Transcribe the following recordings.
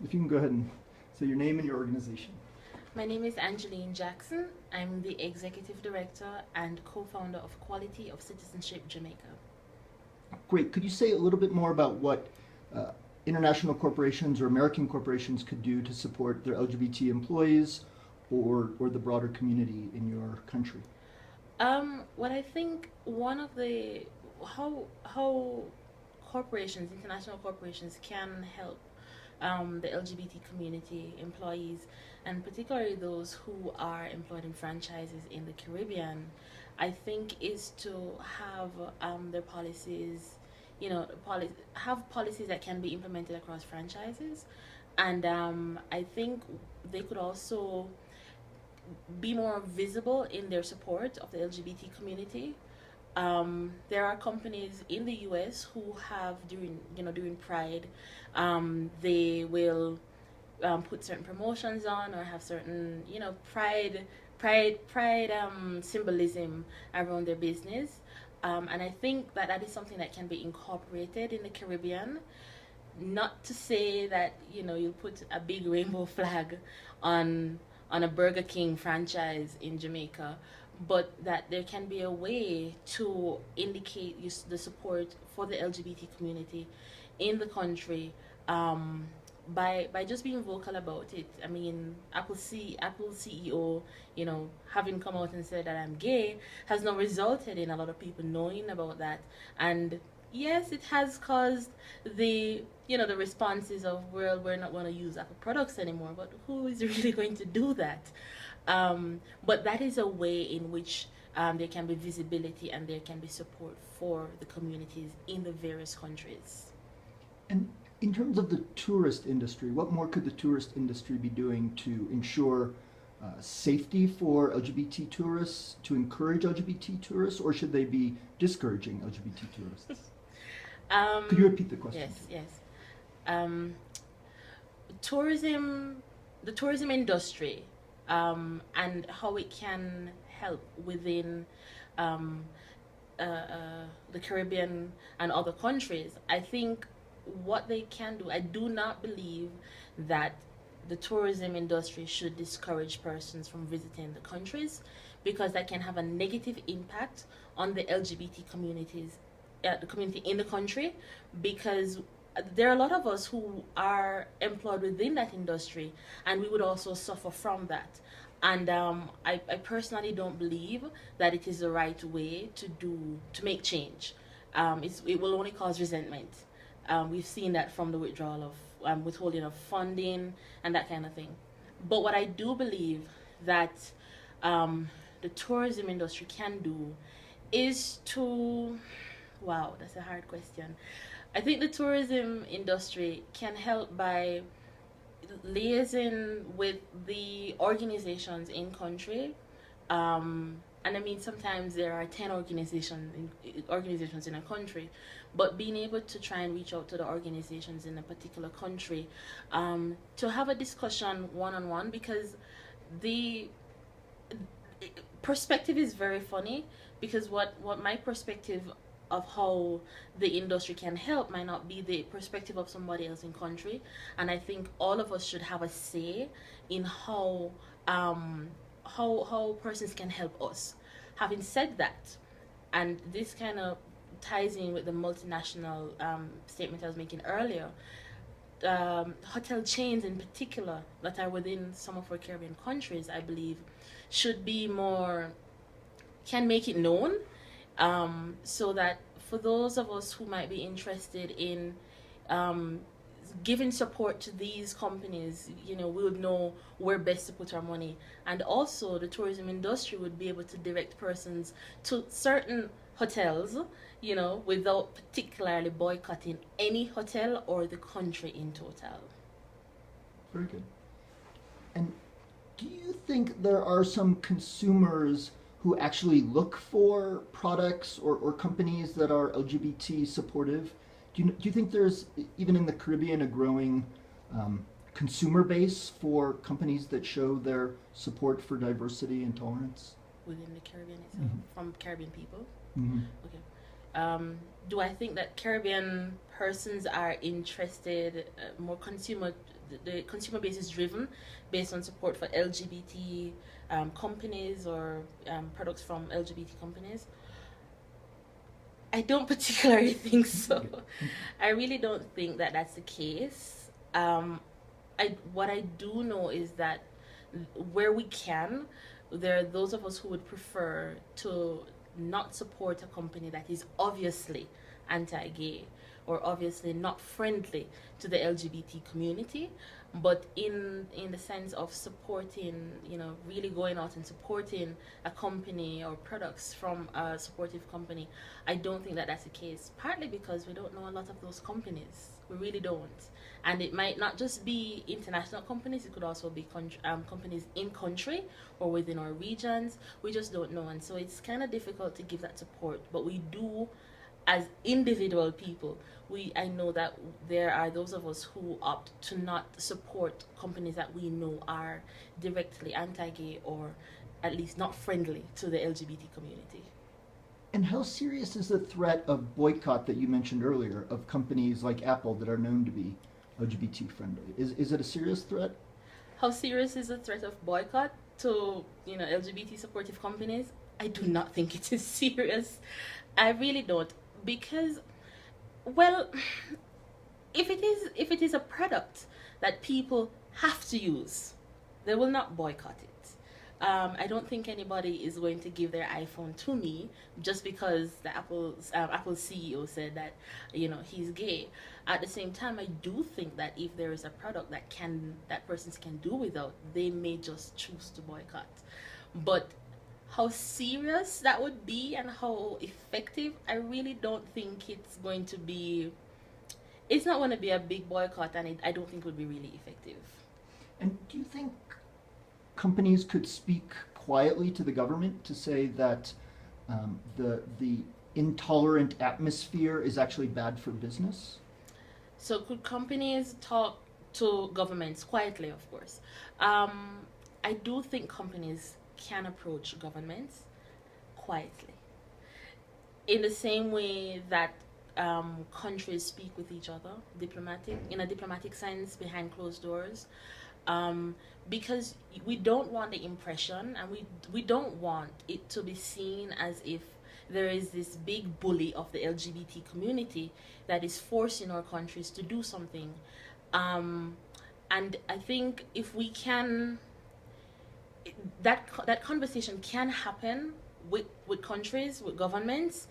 if you can go ahead and say your name and your organization. My name is Angeline Jackson. I'm the Executive Director and co-founder of Quality of Citizenship Jamaica. Great. Could you say a little bit more about what international corporations or American corporations could do to support their LGBT employees or the broader community in your country? What I think one of the how corporations, international corporations, can help the LGBT community employees, and particularly those who are employed in franchises in the Caribbean, I think is to have their policies, have policies that can be implemented across franchises, and I think they could also be more visible in their support of the LGBT community. There are companies in the U.S. who have during Pride, they will put certain promotions on or have certain Pride symbolism around their business, and I think that is something that can be incorporated in the Caribbean. Not to say that you put a big rainbow flag on a Burger King franchise in Jamaica, but that there can be a way to indicate the support for the LGBT community in the country by just being vocal about it. I mean, Apple CEO, having come out and said that I'm gay has not resulted in a lot of people knowing about that. And yes, it has caused the responses of, well, we're not going to use Apple products anymore, but who is really going to do that? But that is a way in which there can be visibility and there can be support for the communities in the various countries. And in terms of the tourist industry, what more could the tourist industry be doing to ensure safety for LGBT tourists, to encourage LGBT tourists, or should they be discouraging LGBT tourists? Could you repeat the question? Yes. The tourism industry, and how it can help within the Caribbean and other countries. I think what they can do, I do not believe that the tourism industry should discourage persons from visiting the countries, because that can have a negative impact on the LGBT communities, the community in the country, because there are a lot of us who are employed within that industry, and we would also suffer from that. And I personally don't believe that it is the right way to make change. It will only cause resentment. We've seen that from the withdrawal of withholding of funding and that kind of thing. But what I do believe that the tourism industry can do is to, wow, that's a hard question. I think the tourism industry can help by liaising with the organizations in country, and I mean sometimes there are 10 organizations in a country, but being able to try and reach out to the organizations in a particular country, to have a discussion one-on-one, because the perspective is very funny, because what my perspective of how the industry can help might not be the perspective of somebody else in country, and I think all of us should have a say in how persons can help us. Having said that, and this kind of ties in with the multinational statement I was making earlier, hotel chains in particular that are within some of our Caribbean countries, I believe, can make it known, so that for those of us who might be interested in giving support to these companies, we would know where best to put our money. And also the tourism industry would be able to direct persons to certain hotels, without particularly boycotting any hotel or the country in total. Very good. And do you think there are some consumers who actually look for products or companies that are LGBT supportive? Do you think there's, even in the Caribbean, a growing consumer base for companies that show their support for diversity and tolerance? Within the Caribbean itself, from Caribbean people? Mm-hmm. Okay. Do I think that Caribbean persons are interested, more consumer the consumer base is driven based on support for LGBT companies or products from LGBT companies. I don't particularly think so. I really don't think that that's the case. What I do know is that where we can, there are those of us who would prefer to not support a company that is obviously anti-gay or obviously not friendly to the LGBT community, but in the sense of supporting, really going out and supporting a company or products from a supportive company. I don't think that that's the case, partly because we don't know a lot of those companies. We really don't. And it might not just be international companies, it could also be companies in country or within our regions. We just don't know. And so it's kind of difficult to give that support. But we do, as individual people, I know that there are those of us who opt to not support companies that we know are directly anti-gay or at least not friendly to the LGBT community. And how serious is the threat of boycott that you mentioned earlier of companies like Apple that are known to be LGBT friendly? Is it a serious threat? How serious is the threat of boycott to LGBT supportive companies? I do not think it is serious. I really don't, because, well, if it is a product that people have to use, they will not boycott it. I don't think anybody is going to give their iPhone to me just because the Apple CEO said that he's gay. At the same time, I do think that if there is a product that persons can do without, they may just choose to boycott. But how serious that would be and how effective, I really don't think it's going to be. It's not going to be a big boycott, and I don't think it would be really effective. And do you think companies could speak quietly to the government to say that the intolerant atmosphere is actually bad for business? So could companies talk to governments quietly? Of course. I do think companies can approach governments quietly, in the same way that countries speak with each other, in a diplomatic sense, behind closed doors. Because we don't want the impression, and we don't want it to be seen as if there is this big bully of the LGBT community that is forcing our countries to do something. And I think if we can, that conversation can happen with countries, with governments.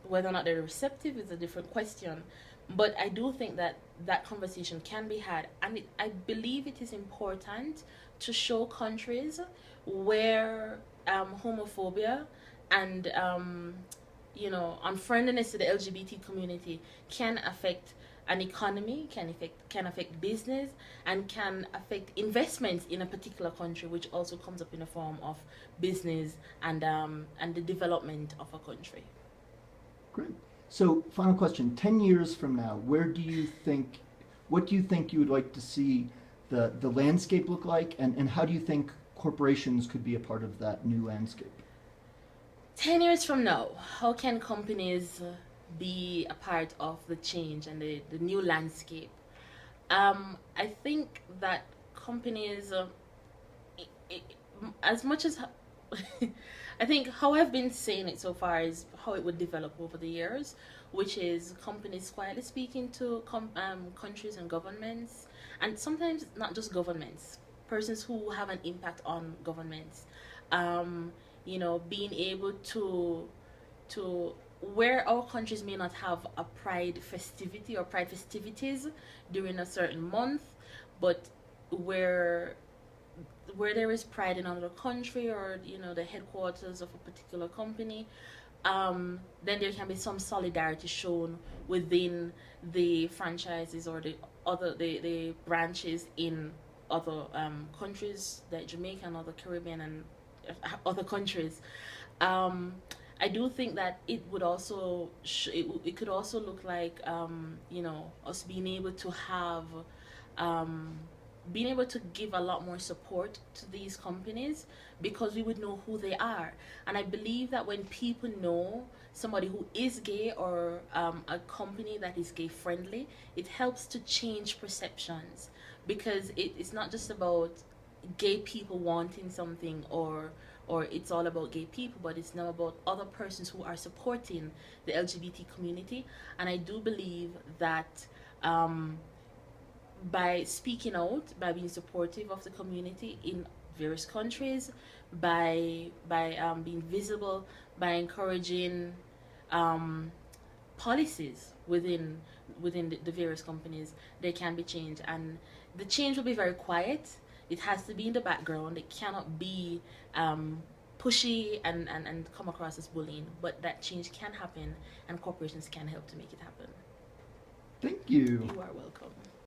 Whether or not they're receptive is a different question. But I do think that conversation can be had, and I believe it is important to show countries where homophobia and unfriendliness to the LGBT community can affect an economy, can affect business, and can affect investments in a particular country, which also comes up in the form of business and the development of a country. Great. So, final question: 10 years from now, what do you think you would like to see the landscape look like, and how do you think corporations could be a part of that new landscape? 10 years from now, how can companies be a part of the change and the new landscape? I think that companies, as much as I think how I've been saying it so far is how it would develop over the years, which is companies quietly speaking to countries and governments, and sometimes not just governments, persons who have an impact on governments. Being able to where our countries may not have a pride festivity or pride festivities during a certain month, but where there is pride in another country or the headquarters of a particular company, then there can be some solidarity shown within the franchises or the branches in other countries like Jamaica and other Caribbean and other countries. I do think that it would also it could also look like us being able to have being able to give a lot more support to these companies, because we would know who they are. And I believe that when people know somebody who is gay or a company that is gay friendly, it helps to change perceptions. because it's not just about gay people wanting something, or it's all about gay people, but it's now about other persons who are supporting the LGBT community. And I do believe that by speaking out, by being supportive of the community in various countries, by being visible, by encouraging policies within the various companies, there can be change, and the change will be very quiet. It has to be in the background. It cannot be pushy and come across as bullying, but that change can happen, and corporations can help to make it happen. Thank you. You are welcome.